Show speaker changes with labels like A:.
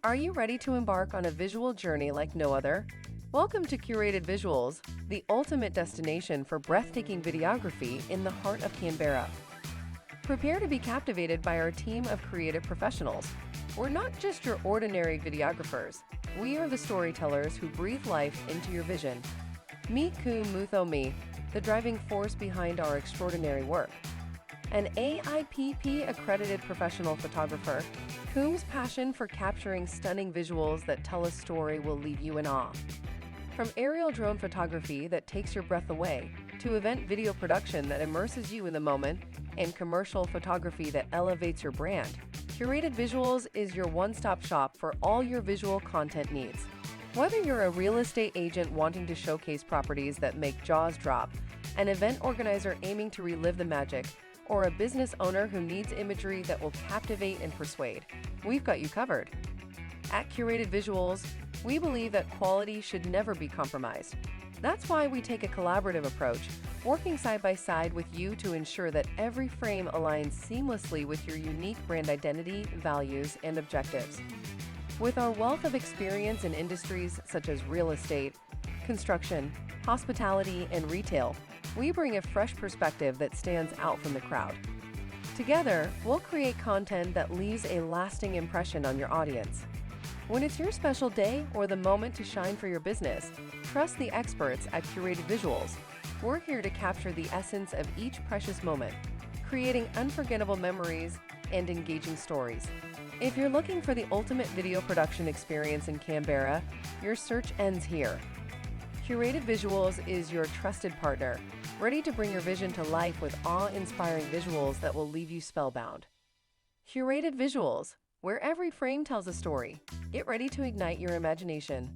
A: Are you ready to embark on a visual journey like no other? Welcome to Curated Visuals, the ultimate destination for breathtaking videography in the heart of Canberra. Prepare to be captivated by our team of creative professionals. We're not just your ordinary videographers. We are the storytellers who breathe life into your vision. Meet Koome Muthomi, the driving force behind our extraordinary work. An AIPP-accredited professional photographer, Koome's passion for capturing stunning visuals that tell a story will leave you in awe. From aerial drone photography that takes your breath away, to event video production that immerses you in the moment, and commercial photography that elevates your brand, Curated Visuals is your one-stop shop for all your visual content needs. Whether you're a real estate agent wanting to showcase properties that make jaws drop, an event organizer aiming to relive the magic, or a business owner who needs imagery that will captivate and persuade, we've got you covered. At Curated Visuals, we believe that quality should never be compromised. That's why we take a collaborative approach, working side by side with you to ensure that every frame aligns seamlessly with your unique brand identity, values, and objectives. With our wealth of experience in industries such as real estate, construction, hospitality, and retail, we bring a fresh perspective that stands out from the crowd. Together, we'll create content that leaves a lasting impression on your audience. When it's your special day or the moment to shine for your business, trust the experts at Curated Visuals. We're here to capture the essence of each precious moment, creating unforgettable memories and engaging stories. If you're looking for the ultimate video production experience in Canberra, your search ends here. Curated Visuals is your trusted partner, ready to bring your vision to life with awe-inspiring visuals that will leave you spellbound. Curated Visuals, where every frame tells a story. Get ready to ignite your imagination.